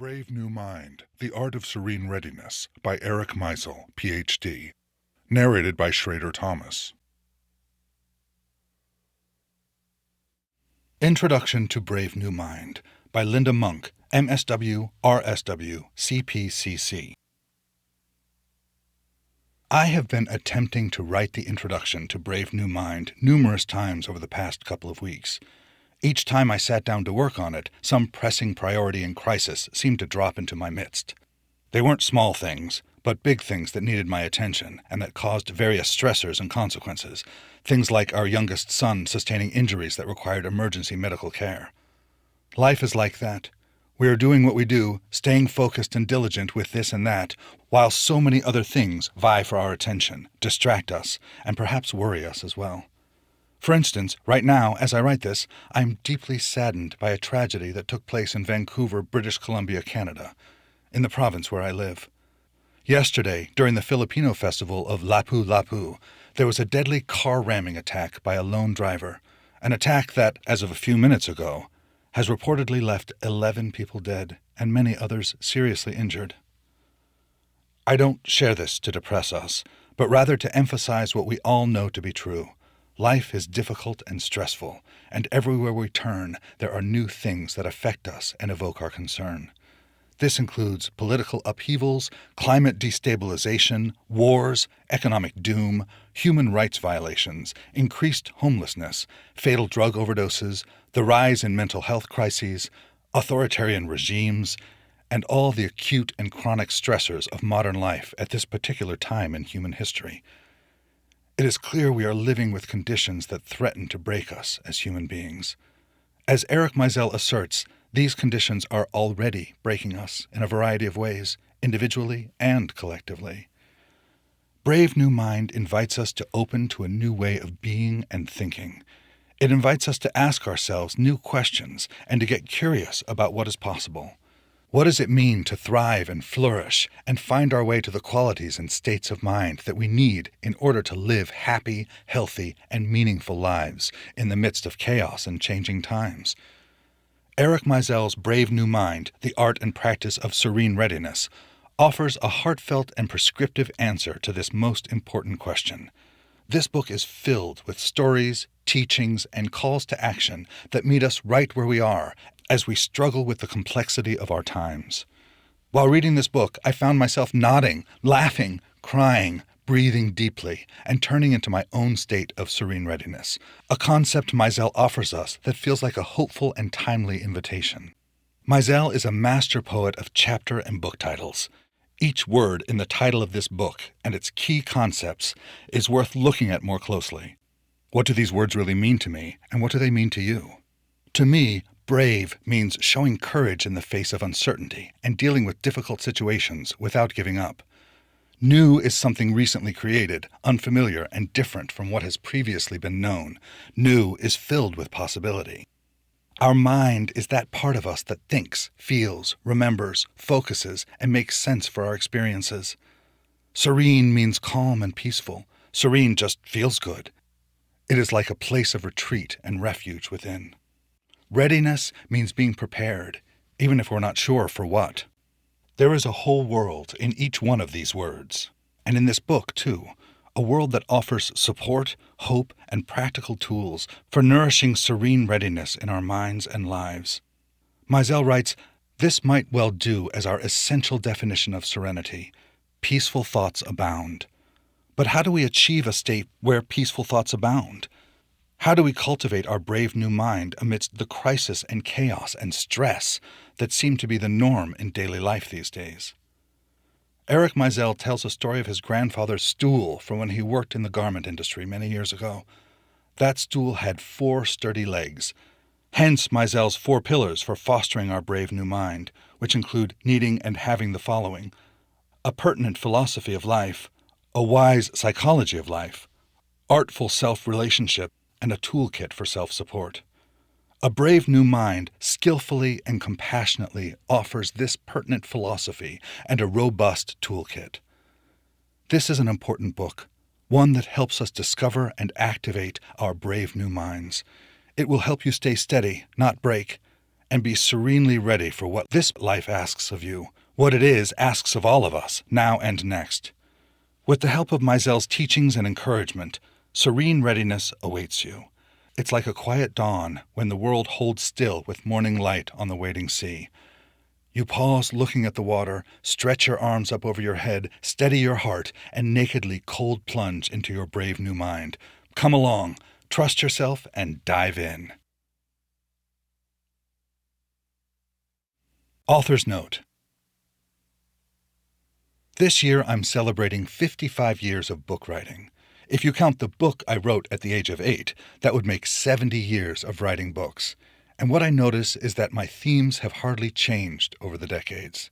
Brave New Mind, The Art of Serene Readiness by Eric Maisel, Ph.D. Narrated by Schrader Thomas. Introduction to Brave New Mind by Linda Monk, MSW, RSW, CPCC. I have been attempting to write the introduction to Brave New Mind numerous times over the past couple of weeks. Each time I sat down to work on it, some pressing priority and crisis seemed to drop into my midst. They weren't small things, but big things that needed my attention and that caused various stressors and consequences. Things like our youngest son sustaining injuries that required emergency medical care. Life is like that. We are doing what we do, staying focused and diligent with this and that, while so many other things vie for our attention, distract us, and perhaps worry us as well. For instance, right now, as I write this, I'm deeply saddened by a tragedy that took place in Vancouver, British Columbia, Canada, in the province where I live. Yesterday, during the Filipino festival of Lapu-Lapu, there was a deadly car ramming attack by a lone driver, an attack that, as of a few minutes ago, has reportedly left 11 people dead and many others seriously injured. I don't share this to depress us, but rather to emphasize what we all know to be true. Life is difficult and stressful, and everywhere we turn, there are new things that affect us and evoke our concern. This includes political upheavals, climate destabilization, wars, economic doom, human rights violations, increased homelessness, fatal drug overdoses, the rise in mental health crises, authoritarian regimes, and all the acute and chronic stressors of modern life at this particular time in human history. It is clear we are living with conditions that threaten to break us as human beings. As Eric Maisel asserts, these conditions are already breaking us in a variety of ways, individually and collectively. Brave New Mind invites us to open to a new way of being and thinking. It invites us to ask ourselves new questions and to get curious about what is possible. What does it mean to thrive and flourish and find our way to the qualities and states of mind that we need in order to live happy, healthy, and meaningful lives in the midst of chaos and changing times? Eric Maisel's Brave New Mind, The Art and Practice of Serene Readiness, offers a heartfelt and prescriptive answer to this most important question. This book is filled with stories, teachings, and calls to action that meet us right where we are as we struggle with the complexity of our times. While reading this book, I found myself nodding, laughing, crying, breathing deeply, and turning into my own state of serene readiness, a concept Maisel offers us that feels like a hopeful and timely invitation. Maisel is a master poet of chapter and book titles. Each word in the title of this book and its key concepts is worth looking at more closely. What do these words really mean to me, and what do they mean to you? To me, brave means showing courage in the face of uncertainty and dealing with difficult situations without giving up. New is something recently created, unfamiliar, and different from what has previously been known. New is filled with possibility. Our mind is that part of us that thinks, feels, remembers, focuses, and makes sense for our experiences. Serene means calm and peaceful. Serene just feels good. It is like a place of retreat and refuge within. Readiness means being prepared, even if we're not sure for what. There is a whole world in each one of these words, and in this book, too, a world that offers support, hope, and practical tools for nourishing serene readiness in our minds and lives. Maisel writes, "This might well do as our essential definition of serenity. Peaceful thoughts abound." But how do we achieve a state where peaceful thoughts abound? How do we cultivate our brave new mind amidst the crisis and chaos and stress that seem to be the norm in daily life these days? Eric Maisel tells a story of his grandfather's stool from when he worked in the garment industry many years ago. That stool had 4 sturdy legs. Hence Maisel's 4 pillars for fostering our brave new mind, which include needing and having the following: a pertinent philosophy of life, a wise psychology of life, artful self-relationship, and a toolkit for self-support. A brave new mind skillfully and compassionately offers this pertinent philosophy and a robust toolkit. This is an important book, one that helps us discover and activate our brave new minds. It will help you stay steady, not break, and be serenely ready for what this life asks of you, what it is asks of all of us, now and next. With the help of Maisel's teachings and encouragement, serene readiness awaits you. It's like a quiet dawn when the world holds still with morning light on the waiting sea. You pause looking at the water, stretch your arms up over your head, steady your heart, and nakedly cold plunge into your brave new mind. Come along, trust yourself, and dive in. Author's Note. This year I'm celebrating 55 years of book writing. If you count the book I wrote at the age of 8, that would make 70 years of writing books. And what I notice is that my themes have hardly changed over the decades.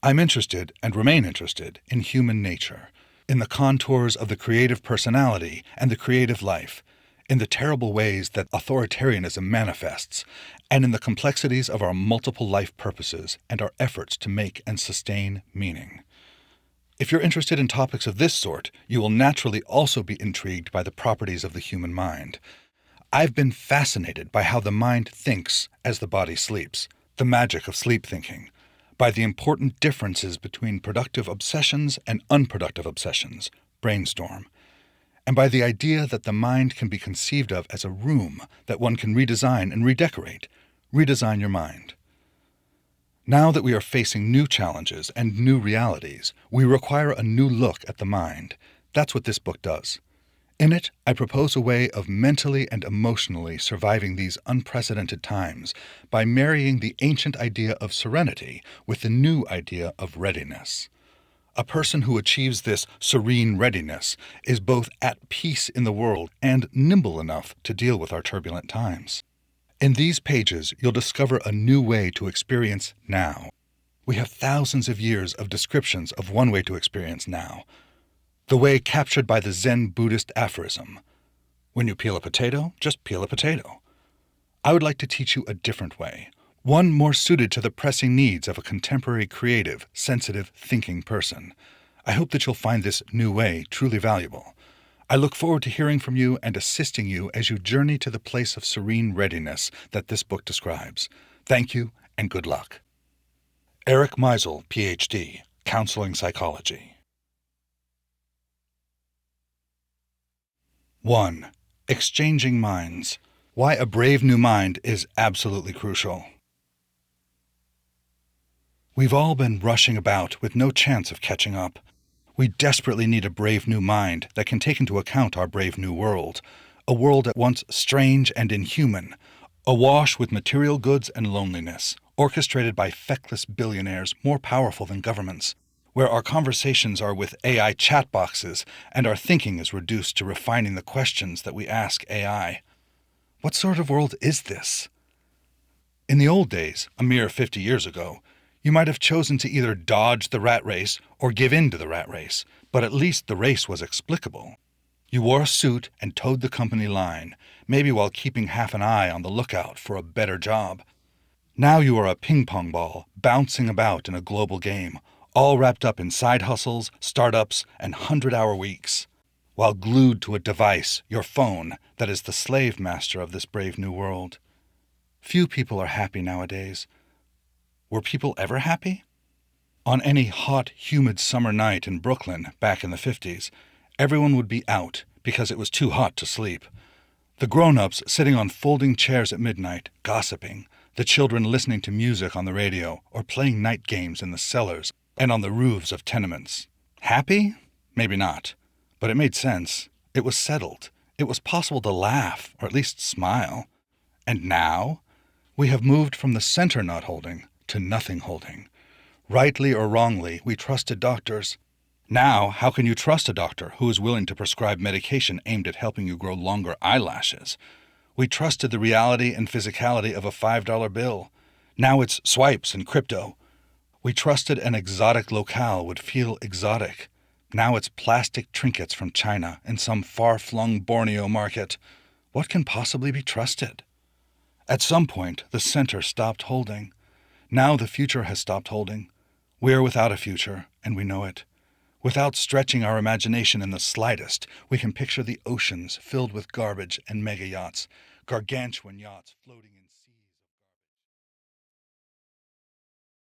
I'm interested, and remain interested, in human nature, in the contours of the creative personality and the creative life, in the terrible ways that authoritarianism manifests, and in the complexities of our multiple life purposes and our efforts to make and sustain meaning. If you're interested in topics of this sort, you will naturally also be intrigued by the properties of the human mind. I've been fascinated by how the mind thinks as the body sleeps, the magic of sleep thinking, by the important differences between productive obsessions and unproductive obsessions, brainstorm, and by the idea that the mind can be conceived of as a room that one can redesign and redecorate. Redesign your mind. Now that we are facing new challenges and new realities, we require a new look at the mind. That's what this book does. In it, I propose a way of mentally and emotionally surviving these unprecedented times by marrying the ancient idea of serenity with the new idea of readiness. A person who achieves this serene readiness is both at peace in the world and nimble enough to deal with our turbulent times. In these pages, you'll discover a new way to experience now. We have thousands of years of descriptions of one way to experience now. The way captured by the Zen Buddhist aphorism, when you peel a potato, just peel a potato. I would like to teach you a different way, one more suited to the pressing needs of a contemporary creative, sensitive, thinking person. I hope that you'll find this new way truly valuable. I look forward to hearing from you and assisting you as you journey to the place of serene readiness that this book describes. Thank you and good luck. Eric Maisel, Ph.D., Counseling Psychology. 1. Exchanging minds. Why a brave new mind is absolutely crucial. We've all been rushing about with no chance of catching up. We desperately need a brave new mind that can take into account our brave new world, a world at once strange and inhuman, awash with material goods and loneliness, orchestrated by feckless billionaires more powerful than governments, where our conversations are with AI chat boxes and our thinking is reduced to refining the questions that we ask AI. What sort of world is this? In the old days, a mere 50 years ago, you might have chosen to either dodge the rat race or give in to the rat race, but at least the race was explicable. You wore a suit and towed the company line, maybe while keeping half an eye on the lookout for a better job. Now you are a ping-pong ball, bouncing about in a global game, all wrapped up in side hustles, startups, and 100-hour weeks, while glued to a device, your phone, that is the slave master of this brave new world. Few people are happy nowadays. Were people ever happy? On any hot, humid summer night in Brooklyn back in the 50s, everyone would be out because it was too hot to sleep. The grown-ups sitting on folding chairs at midnight, gossiping, the children listening to music on the radio or playing night games in the cellars and on the roofs of tenements. Happy? Maybe not. But it made sense. It was settled. It was possible to laugh, or at least smile. And now? We have moved from the center not holding to nothing holding. Rightly or wrongly, we trusted doctors. Now, how can you trust a doctor who is willing to prescribe medication aimed at helping you grow longer eyelashes? We trusted the reality and physicality of a $5 bill. Now it's swipes and crypto. We trusted an exotic locale would feel exotic. Now it's plastic trinkets from China in some far-flung Borneo market. What can possibly be trusted? At some point, the center stopped holding. Now the future has stopped holding. We are without a future, and we know it. Without stretching our imagination in the slightest, we can picture the oceans filled with garbage and mega yachts, gargantuan yachts floating in